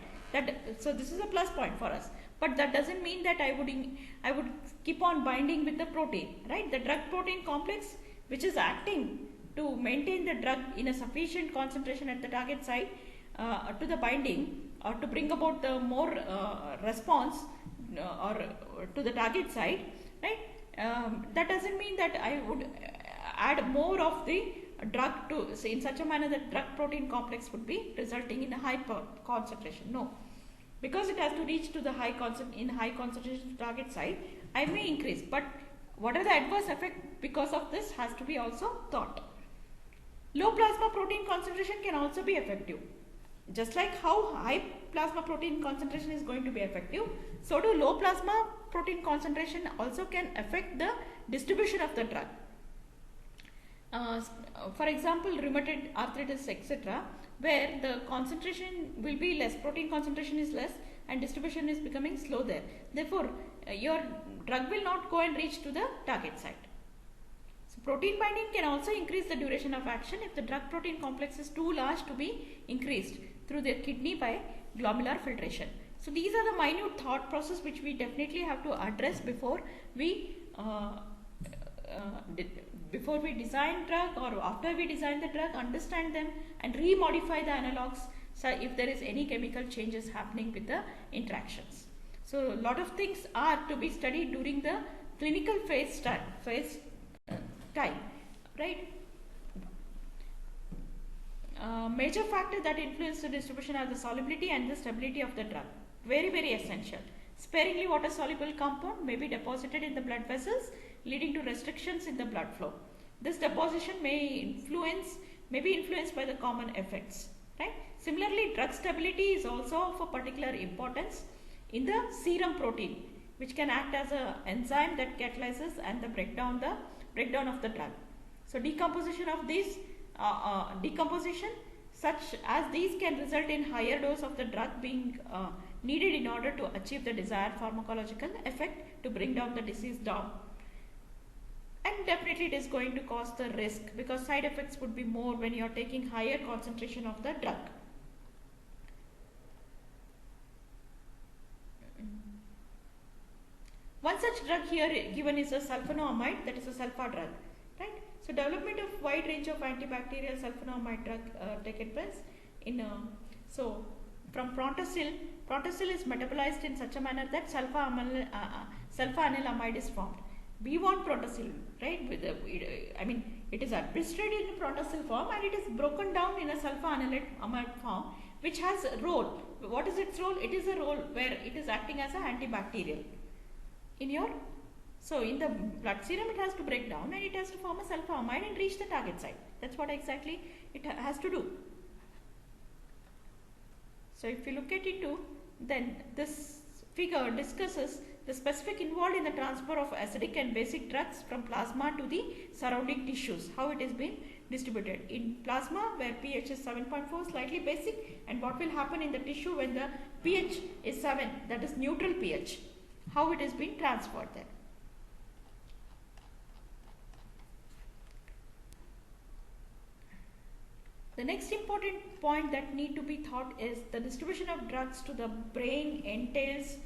Speaker 1: So this is a plus point for us. But that doesn't mean that I would keep on binding with the protein, right? The drug protein complex, which is acting to maintain the drug in a sufficient concentration at the target site to the binding, or to bring about the more response or to the target site, right? That doesn't mean that I would add more of the drug to, say, in such a manner that drug protein complex would be resulting in a high concentration. No, because it has to reach to the high concentration target site, I may increase, but what are the adverse effects because of this has to be also thought. Low plasma protein concentration can also be effective. Just like how high plasma protein concentration is going to be effective, so do low plasma protein concentration also can affect the distribution of the drug. For example, rheumatoid arthritis, etc., where the concentration will be less, protein concentration is less and distribution is becoming slow there. Therefore, your drug will not go and reach to the target site. So protein binding can also increase the duration of action if the drug protein complex is too large to be increased through the kidney by glomerular filtration. So these are the minute thought process which we definitely have to address before we design drug, or after we design the drug, understand them and remodify the analogs, so if there is any chemical changes happening with the interactions. So a lot of things are to be studied during the clinical phase time, right? Major factors that influence the distribution are the solubility and the stability of the drug. Very, very essential. Sparingly water soluble compound may be deposited in the blood vessels, leading to restrictions in the blood flow. This deposition may be influenced by the common effects, right? Similarly, drug stability is also of a particular importance in the serum protein, which can act as an enzyme that catalyzes and the breakdown of the drug. So decomposition of these such as these can result in higher dose of the drug being needed in order to achieve the desired pharmacological effect to bring down the disease down. And definitely it is going to cause the risk, because side effects would be more when you are taking higher concentration of the drug. One such drug here given is a sulfanoamide, that is a sulfa drug, right? So development of wide range of antibacterial sulfanoamide drug taken place in so from prontosil is metabolized in such a manner that sulfa-anilamide is formed. We want prontosil, right? It is administered in prontosil form and it is broken down in a sulfa-anilamide form, which has a role. What is its role? It is a role where it is acting as an antibacterial in your, so in the blood serum it has to break down and it has to form a sulfoamide and reach the target site. That's what exactly it has to do. So if you look at it too, then this figure discusses the specific involved in the transfer of acidic and basic drugs from plasma to the surrounding tissues, how it is being distributed. In plasma, where pH is 7.4, slightly basic, and what will happen in the tissue when the pH is 7, that is neutral pH, how it is being transferred there. The next important point that need to be thought is the distribution of drugs to the brain entails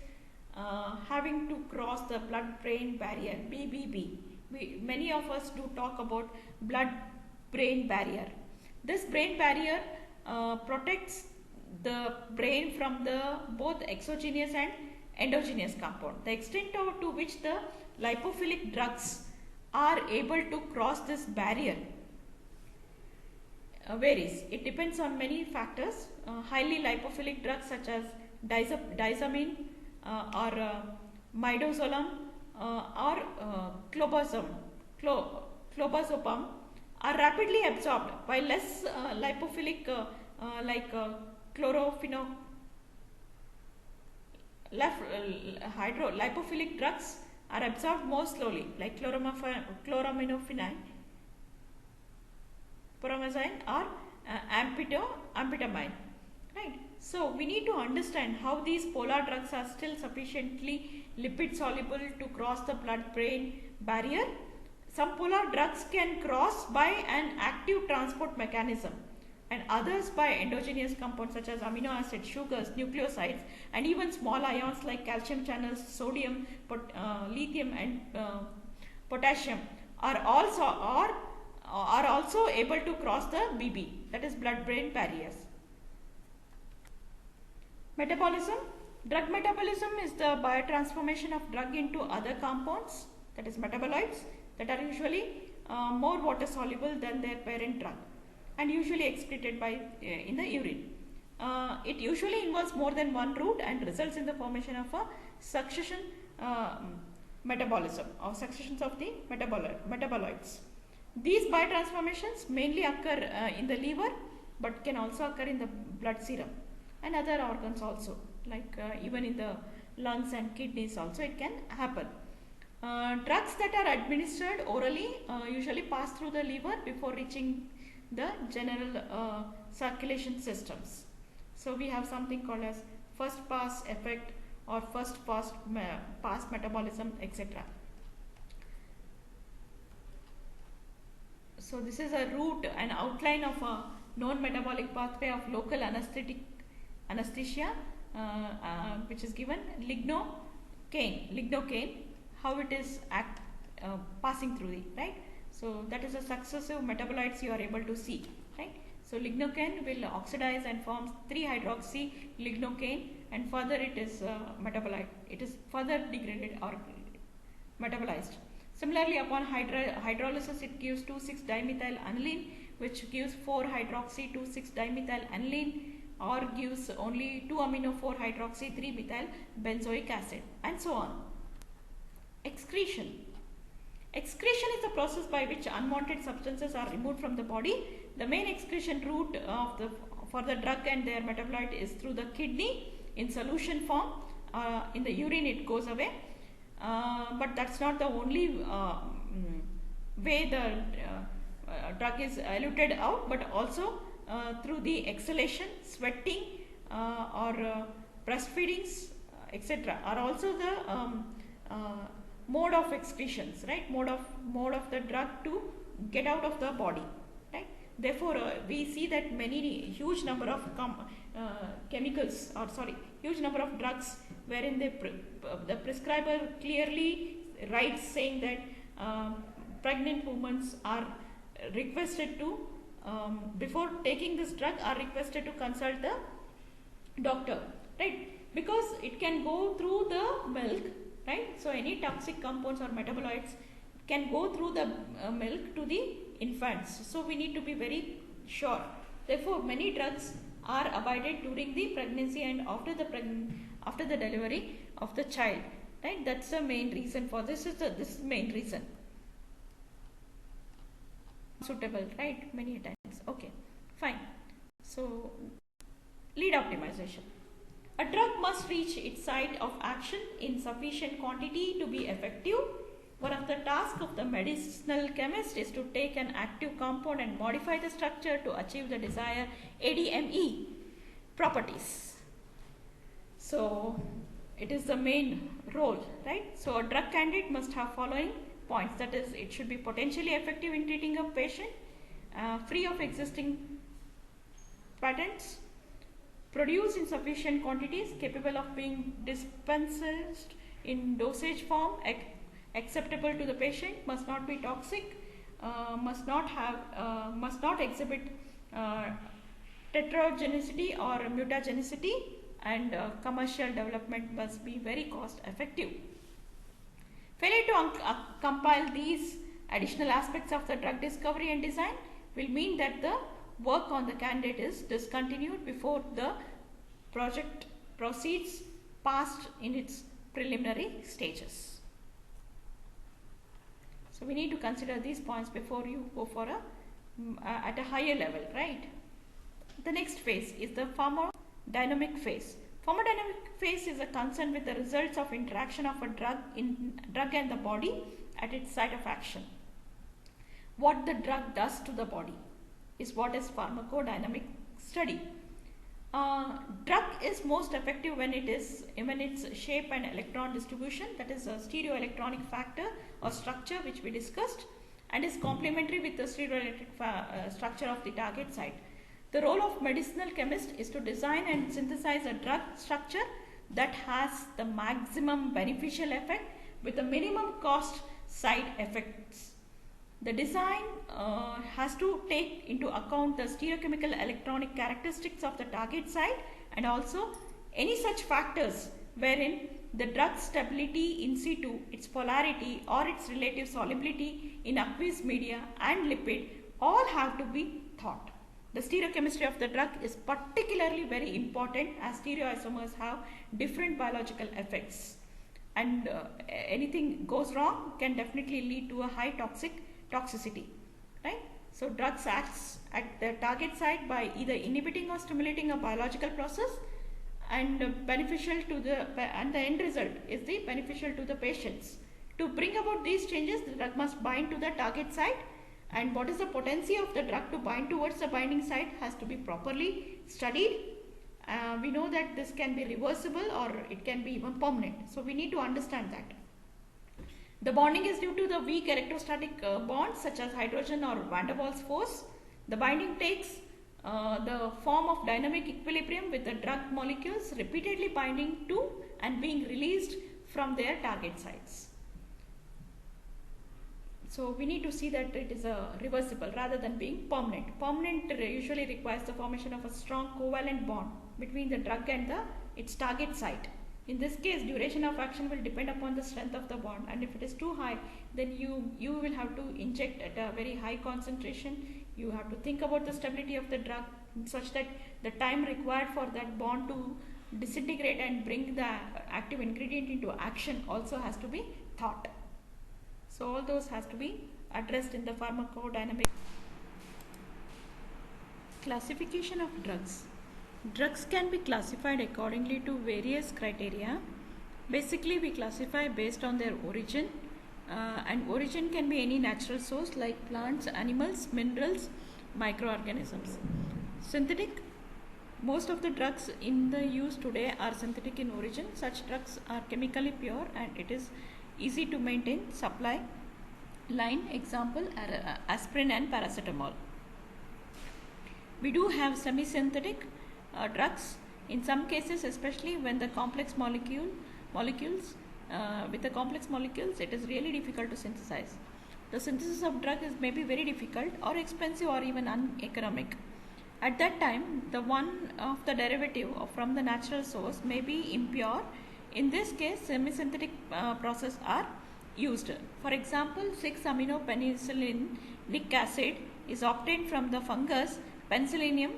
Speaker 1: having to cross the blood-brain barrier, BBB. Many of us do talk about blood-brain barrier. This brain barrier protects the brain from the both exogenous and endogenous compound. The extent to which the lipophilic drugs are able to cross this barrier varies. It depends on many factors. Highly lipophilic drugs such as diazepam or midazolam or clobazepam are rapidly absorbed, while less lipophilic like lipophilic drugs are absorbed more slowly, like chloraminophenine, promazine or amphetamine, right? So we need to understand how these polar drugs are still sufficiently lipid soluble to cross the blood-brain barrier. Some polar drugs can cross by an active transport mechanism and others by endogenous compounds such as amino acids, sugars, nucleosides, and even small ions like calcium channels, sodium, lithium and potassium are also able to cross the BB, that is blood-brain barriers. Metabolism. Drug metabolism is the biotransformation of drug into other compounds, that is metabolites, that are usually more water soluble than their parent drug and usually excreted by in the urine. It usually involves more than one route and results in the formation of a succession metabolism or successions of the metabolites. These biotransformations mainly occur in the liver but can also occur in the blood serum and other organs also, like even in the lungs and kidneys also it can happen. Drugs that are administered orally usually pass through the liver before reaching the general circulation systems. So we have something called as first pass effect or first pass metabolism, etc. So this is a route, an outline of a known metabolic pathway of local anesthesia which is given lignocaine, how it is passing through the, right? So that is a successive metabolites you are able to see, right? So lignocaine will oxidize and forms 3-hydroxy lignocaine, and further it is metabolite. It is further degraded or metabolized. Similarly, upon hydrolysis, it gives 2,6-dimethyl aniline, which gives 4-hydroxy 2,6-dimethyl aniline, or gives only 2-amino-4-hydroxy 3-methyl benzoic acid, and so on. Excretion. Excretion is the process by which unwanted substances are removed from the body. The main excretion route for the drug and their metabolite is through the kidney in solution form. In the urine it goes away, but that's not the only way the drug is eluted out, but also through the exhalation, sweating or breastfeedings, etc. are also the mode of excretions, right? Mode of the drug to get out of the body, right? Therefore, we see that huge number of huge number of drugs wherein the prescriber clearly writes saying that pregnant women are requested to, before taking this drug, are requested to consult the doctor, right? Because it can go through the milk, right? So any toxic compounds or metabolites can go through the milk to the infants. So we need to be very sure. Therefore, many drugs are abided during the pregnancy and after the delivery of the child. Right? That's the main reason for this. Is the main reason. Suitable, right? Many times. Okay, fine. So, lead optimization. A drug must reach its site of action in sufficient quantity to be effective. One of the tasks of the medicinal chemist is to take an active compound and modify the structure to achieve the desired ADME properties. So, it is the main role, right? So, a drug candidate must have following points. That is, it should be potentially effective in treating a patient, free of existing patents, produced in sufficient quantities, capable of being dispensed in dosage form, acceptable to the patient, must not be toxic, must not exhibit tetragenicity or mutagenicity, and commercial development must be very cost effective. Failure to compile these additional aspects of the drug discovery and design will mean that the work on the candidate is discontinued before the project proceeds past in its preliminary stages. So we need to consider these points before you go for at a higher level, right? The next phase is the pharmacodynamic phase. Pharmacodynamic phase is a concern with the results of interaction of a drug and the body at its site of action. What the drug does to the body is what is pharmacodynamic study. Drug is most effective when its shape and electron distribution, that is a stereoelectronic factor or structure which we discussed, and is complementary with the stereoelectric structure of the target site. The role of medicinal chemist is to design and synthesize a drug structure that has the maximum beneficial effect with the minimum cost side effects. The design has to take into account the stereochemical electronic characteristics of the target site and also any such factors wherein the drug stability in situ, its polarity or its relative solubility in aqueous media and lipid all have to be thought. The stereochemistry of the drug is particularly very important as stereoisomers have different biological effects, and anything goes wrong can definitely lead to a high toxicity, right? So drugs acts at the target site by either inhibiting or stimulating a biological process and beneficial to the end result is the beneficial to the patients. To bring about these changes, the drug must bind to the target site, and what is the potency of the drug to bind towards the binding site has to be properly studied. We know that this can be reversible or it can be even permanent. So we need to understand that. The bonding is due to the weak electrostatic bonds such as hydrogen or van der Waals force. The binding takes the form of dynamic equilibrium with the drug molecules repeatedly binding to and being released from their target sites. So we need to see that it is reversible rather than being permanent. Permanent usually requires the formation of a strong covalent bond between the drug and its target site. In this case, duration of action will depend upon the strength of the bond, and if it is too high, then you will have to inject at a very high concentration. You have to think about the stability of the drug such that the time required for that bond to disintegrate and bring the active ingredient into action also has to be thought. So all those has to be addressed in the pharmacodynamic. Classification of drugs. Drugs can be classified accordingly to various criteria. Basically, we classify based on their origin, and origin can be any natural source like plants, animals, minerals, microorganisms. Synthetic. Most of the drugs in the use today are synthetic in origin. Such drugs are chemically pure and it is easy to maintain supply line. Example, aspirin and paracetamol. We do have semi-synthetic drugs in some cases, especially when the complex molecules it is really difficult to synthesize. The synthesis of drug is maybe very difficult or expensive or even uneconomic. At that time, the one of the derivative from the natural source may be impure. In this case, semi-synthetic processes are used. For example, 6-aminopenicillinic acid is obtained from the fungus Penicillium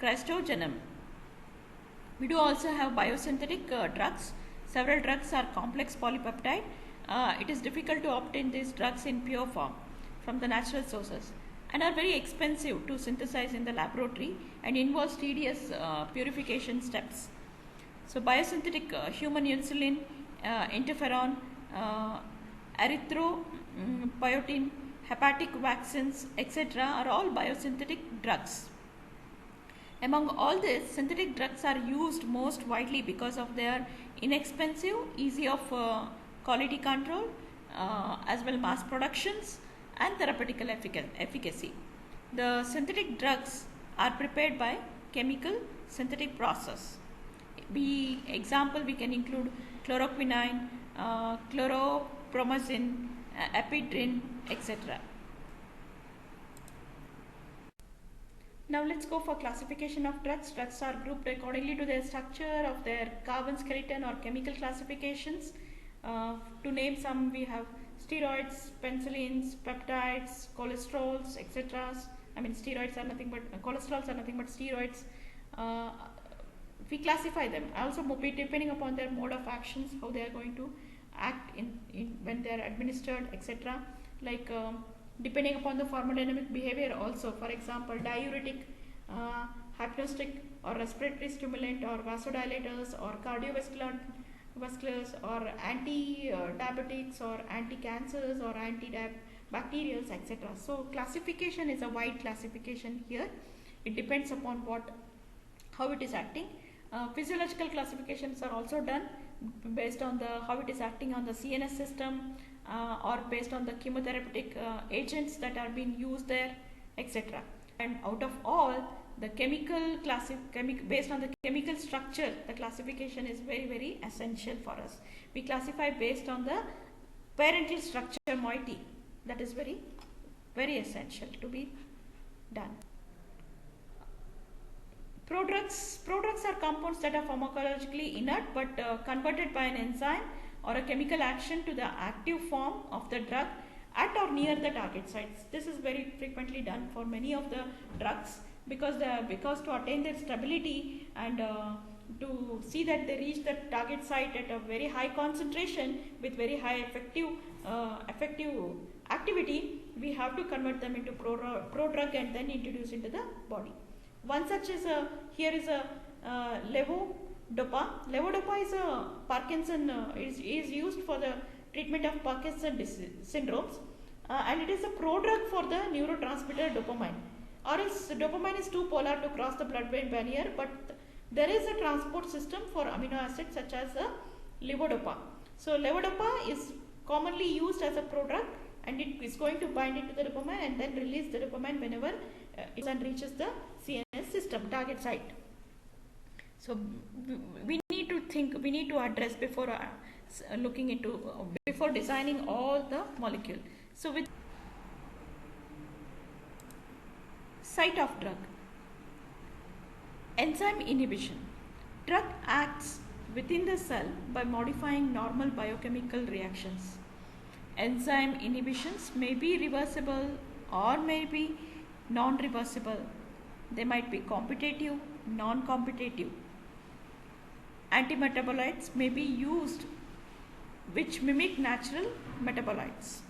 Speaker 1: Christogenum. We do also have biosynthetic drugs. Several drugs are complex polypeptide. It is difficult to obtain these drugs in pure form from the natural sources and are very expensive to synthesize in the laboratory and involves tedious purification steps. So biosynthetic human insulin, interferon, erythropoietin, hepatic vaccines, etc. are all biosynthetic drugs. Among all this, synthetic drugs are used most widely because of their inexpensive, easy of quality control, as well mass productions and therapeutical efficacy. The synthetic drugs are prepared by chemical synthetic process. We can include chloroquine, chloropromazine, ephedrine, etc. Now let's go for classification of drugs. Drugs are grouped accordingly to their structure of their carbon skeleton or chemical classifications. To name some, we have steroids, penicillins, peptides, cholesterols, etc. I mean, steroids are nothing but cholesterols are nothing but steroids. We classify them also depending upon their mode of actions, how they are going to act in when they are administered, etc. Like depending upon the pharmacodynamic behavior also. For example, diuretic, hypnotic or respiratory stimulant or vasodilators or cardiovasculars or anti-diabetics or anti-cancers or antibacterials, etc. So classification is a wide classification here. It depends upon how it is acting. Physiological classifications are also done based on how it is acting on the CNS system, or based on the chemotherapeutic agents that are being used there, etc. And out of all, the based on the chemical structure, the classification is very, very essential for us. We classify based on the parental structure moiety. That is very, very essential to be done. Prodrugs are compounds that are pharmacologically inert but converted by an enzyme or a chemical action to the active form of the drug at or near the target sites. This is very frequently done for many of the drugs because to attain their stability and to see that they reach the target site at a very high concentration with very high effective activity, we have to convert them into prodrug and then introduce into the body. One such is here is a levodopa. Levodopa is a Parkinson is used for the treatment of Parkinson syndromes, and it is a prodrug for the neurotransmitter dopamine. Or else dopamine is too polar to cross the blood-brain barrier, but there is a transport system for amino acids such as levodopa. So levodopa is commonly used as a prodrug, and it is going to bind it to the dopamine and then release the dopamine whenever it reaches the CNS system target site. So we need to address before before designing all the molecule. So with site of drug, enzyme inhibition. Drug acts within the cell by modifying normal biochemical reactions. Enzyme inhibitions may be reversible or may be non-reversible. They might be competitive, non-competitive. Antimetabolites may be used which mimic natural metabolites.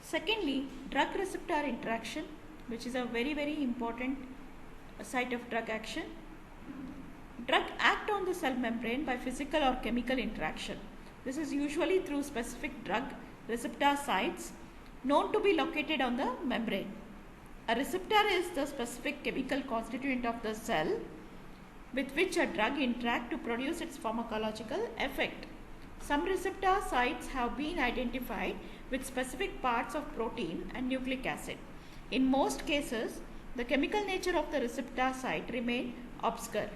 Speaker 1: Secondly, drug receptor interaction, which is a very, very important site of drug action. Drug act on the cell membrane by physical or chemical interaction. This is usually through specific drug receptor sites known to be located on the membrane. A receptor is the specific chemical constituent of the cell with which a drug interacts to produce its pharmacological effect. Some receptor sites have been identified with specific parts of protein and nucleic acid. In most cases, the chemical nature of the receptor site remains obscure.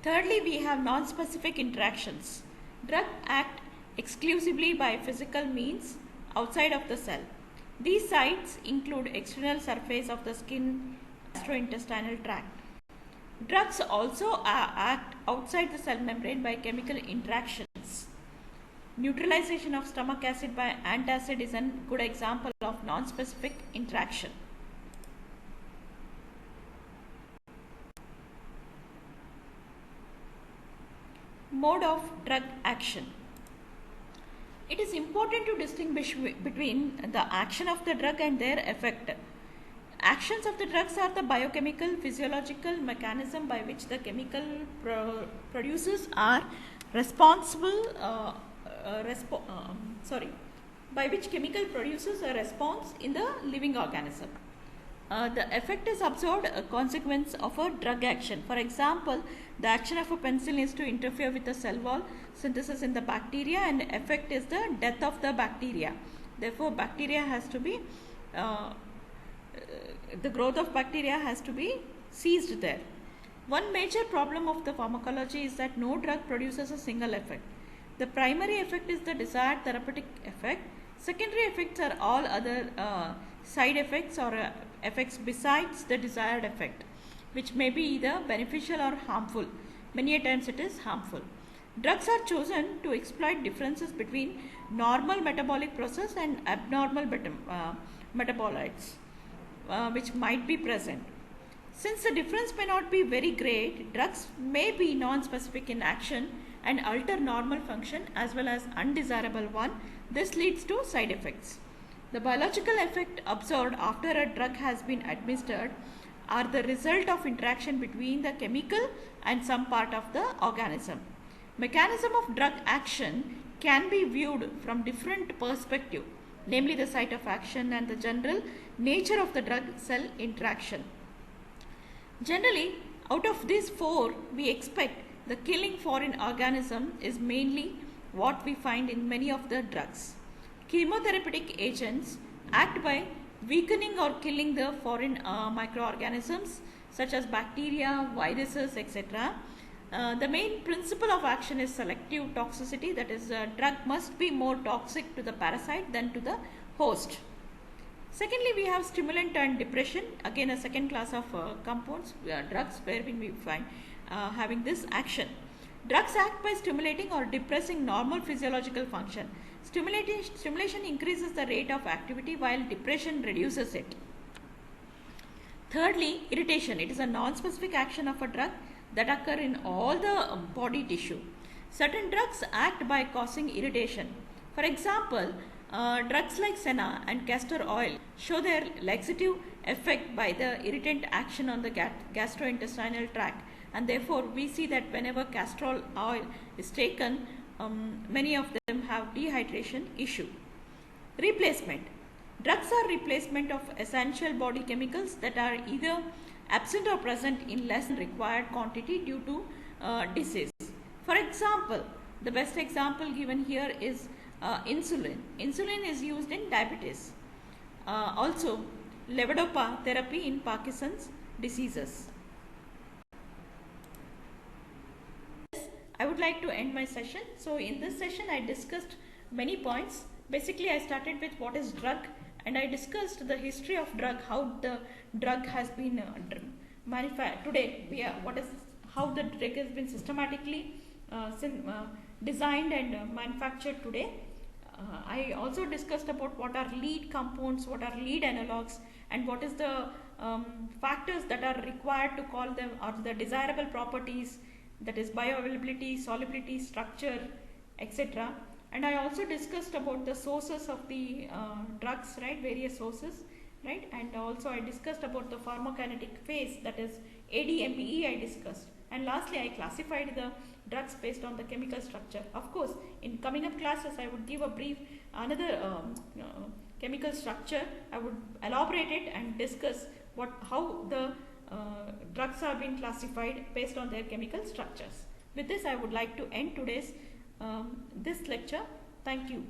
Speaker 1: Thirdly, we have non-specific interactions. Drug act exclusively by physical means outside of the cell. These sites include external surface of the skin, gastrointestinal tract. Drugs also act outside the cell membrane by chemical interactions. Neutralization of stomach acid by antacid is a good example of non-specific interaction. mode of drug action. It is important to distinguish between the action of the drug and their effect. Actions of the drugs are the biochemical, physiological mechanism by which the chemical producers are responsible. By which chemical produces a response in the living organism. The effect is observed a consequence of a drug action. For example, the action of a penicillin is to interfere with the cell wall synthesis in the bacteria, and effect is the death of the bacteria. Therefore, bacteria has to be the growth of bacteria has to be ceased there. One major problem of the pharmacology is that no drug produces a single effect. The primary effect is the desired therapeutic effect. Secondary effects are all other side effects or effects besides the desired effect, which may be either beneficial or harmful. Many times it is harmful. Drugs are chosen to exploit differences between normal metabolic process and abnormal metabolites, which might be present. Since the difference may not be very great, drugs may be non-specific in action and alter normal function as well as undesirable one. This leads to side effects. The biological effect observed after a drug has been administered are the result of interaction between the chemical and some part of the organism. Mechanism of drug action can be viewed from different perspectives, namely the site of action and the general nature of the drug-cell interaction. Generally, out of these four, we expect the killing foreign organism is mainly what we find in many of the drugs. Chemotherapeutic agents act by weakening or killing the foreign microorganisms such as bacteria, viruses, etc. The main principle of action is selective toxicity, that is, a drug must be more toxic to the parasite than to the host. Secondly, we have stimulant and depression, again a second class of compounds, drugs wherein we find having this action. Drugs act by stimulating or depressing normal physiological function. Stimulation increases the rate of activity while depression reduces it. Thirdly, irritation. It is a non-specific action of a drug that occur in all the body tissue. Certain drugs act by causing irritation. For example, drugs like senna and castor oil show their laxative effect by the irritant action on the gastrointestinal tract, and therefore we see that whenever castor oil is taken, many of them have dehydration issue. Replacement. Drugs are replacement of essential body chemicals that are either absent or present in less than required quantity due to disease. For example, the best example given here is insulin. Insulin is used in diabetes. Also, levodopa therapy in Parkinson's diseases. I would like to end my session. So in this session I discussed many points. Basically I started with what is drug, and I discussed the history of drug, how the drug has been manufactured. Today how the drug has been systematically designed and manufactured today. I also discussed about what are lead compounds, what are lead analogs, and what is the factors that are required to call them, or the desirable properties, that is bioavailability, solubility, structure, etc. And I also discussed about the sources of the drugs, right, various sources, right, and also I discussed about the pharmacokinetic phase, that is ADME I discussed. And lastly, I classified the drugs based on the chemical structure. Of course, in coming up classes, I would give a brief another chemical structure. I would elaborate it and discuss how the drugs are being classified based on their chemical structures. With this, I would like to end today's this lecture. Thank you.